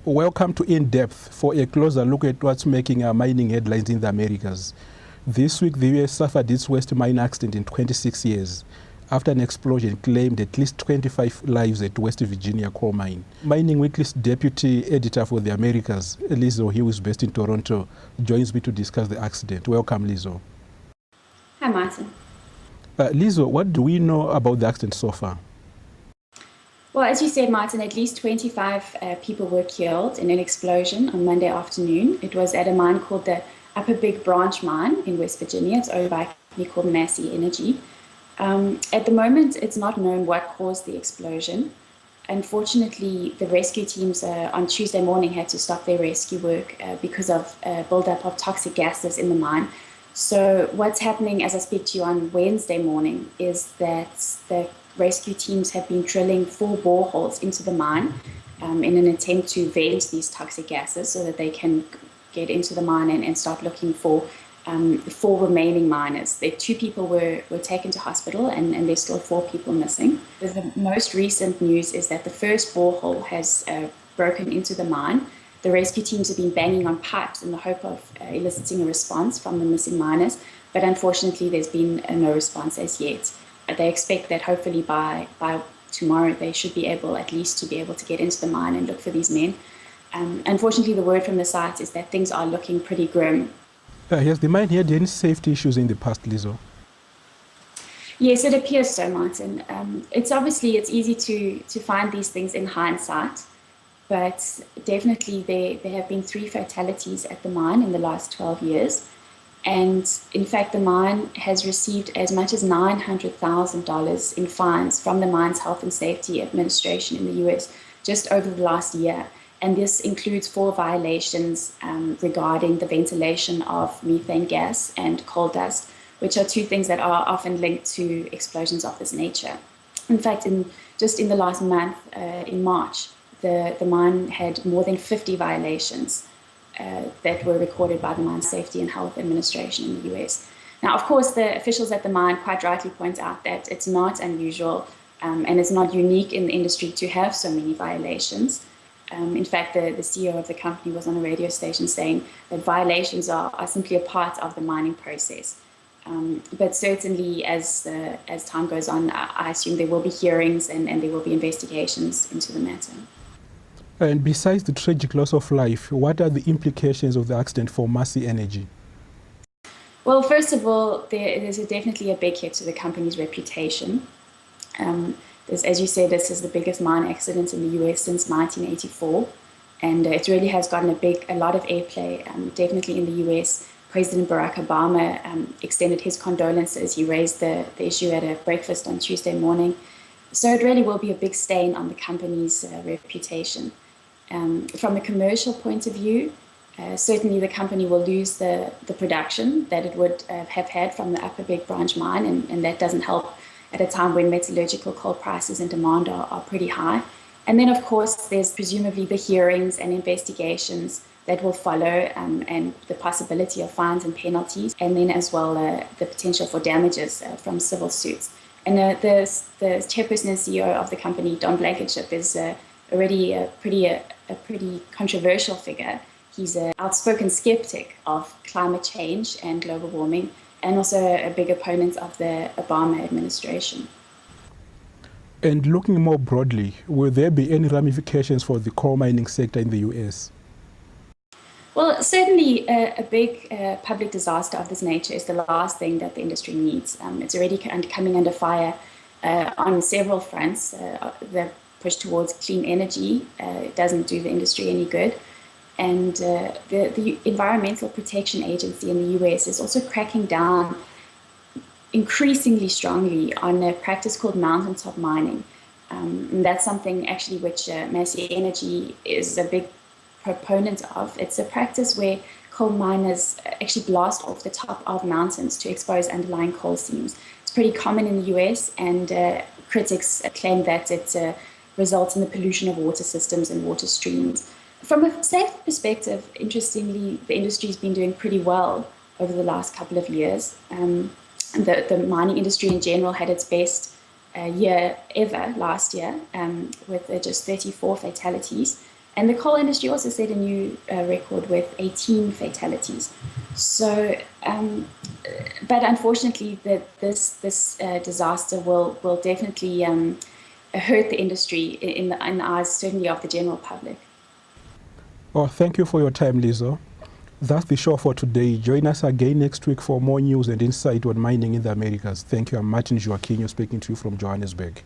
Welcome to In Depth for a closer look at what's making our mining headlines in the Americas. This week, the US suffered its worst mine accident in 26 years after an explosion claimed at least 25 lives at West Virginia coal mine. Mining Weekly's deputy editor for the Americas, Liezel Hill, is based in Toronto, joins me to discuss the accident. Welcome, Liezel. Hi, Martin. Liezel, what do we know about the accident so far? Well, as you said, Martin, at least 25 people were killed in an explosion on Monday afternoon. It was at a mine called the Upper Big Branch Mine in West Virginia. It's owned by a company called Massey Energy. At the moment, it's not known what caused the explosion. Unfortunately, the rescue teams on Tuesday morning had to stop their rescue work because of buildup of toxic gases in the mine. So what's happening as I speak to you on Wednesday morning is that the rescue teams have been drilling 4 boreholes into the mine in an attempt to vent these toxic gases so that they can get into the mine and start looking for 4 remaining miners. 2 people were taken to hospital and there's still 4 people missing. The most recent news is that the first borehole has broken into the mine. The rescue teams have been banging on pipes in the hope of eliciting a response from the missing miners, but unfortunately there's been no response as yet. They expect that hopefully by tomorrow they should be able at least to get into the mine and look for these men. Unfortunately, the word from the site is that things are looking pretty grim. Has the mine had any safety issues in the past, Liezel? Yes, it appears so, Martin. It's easy to find these things in hindsight, but definitely there have been 3 fatalities at the mine in the last 12 years. And in fact, the mine has received as much as $900,000 in fines from the Mines Health and Safety Administration in the US just over the last year. And this includes 4 violations regarding the ventilation of methane gas and coal dust, which are 2 things that are often linked to explosions of this nature. In fact, just in the last month, in March, the mine had more than 50 violations that were recorded by the Mine Safety and Health Administration in the US. Now, of course, the officials at the mine quite rightly point out that it's not unusual and it's not unique in the industry to have so many violations. In fact, the CEO of the company was on a radio station saying that violations are simply a part of the mining process. But certainly, as time goes on, I assume there will be hearings and there will be investigations into the matter. And besides the tragic loss of life, what are the implications of the accident for Massey Energy? Well, first of all, there's definitely a big hit to the company's reputation. As you said, this is the biggest mine accident in the US since 1984, and it really has gotten a lot of airplay. Definitely in the US, President Barack Obama extended his condolences. He raised the issue at a breakfast on Tuesday morning. So it really will be a big stain on the company's reputation. From a commercial point of view, certainly the company will lose the production that it would have had from the Upper Big Branch mine, and that doesn't help at a time when metallurgical coal prices and demand are pretty high. And then, of course, there's presumably the hearings and investigations that will follow, and the possibility of fines and penalties, and then as well the potential for damages from civil suits. And the chairperson and CEO of the company, Don Blankenship, is already a pretty controversial figure. He's an outspoken skeptic of climate change and global warming, and also a big opponent of the Obama administration. And looking more broadly, will there be any ramifications for the coal mining sector in the US? Well, certainly a big public disaster of this nature is the last thing that the industry needs. It's already coming under fire on several fronts. The push towards clean energy doesn't do the industry any good. And the Environmental Protection Agency in the US is also cracking down increasingly strongly on a practice called mountaintop mining. And that's something actually which Massey Energy is a big proponent of. It's a practice where coal miners actually blast off the top of mountains to expose underlying coal seams. It's pretty common in the US, and critics claim that it results in the pollution of water systems and water streams. From a safety perspective, interestingly, the industry's been doing pretty well over the last couple of years. The mining industry in general had its best year ever last year, with just 34 fatalities. And the coal industry also set a new record with 18 fatalities. So, but unfortunately, this disaster will definitely hurt the industry in the eyes, certainly, of the general public. Oh, thank you for your time, Liezel. That's the show for today. Join us again next week for more news and insight on mining in the Americas. Thank you. I'm Martin Joaquino speaking to you from Johannesburg.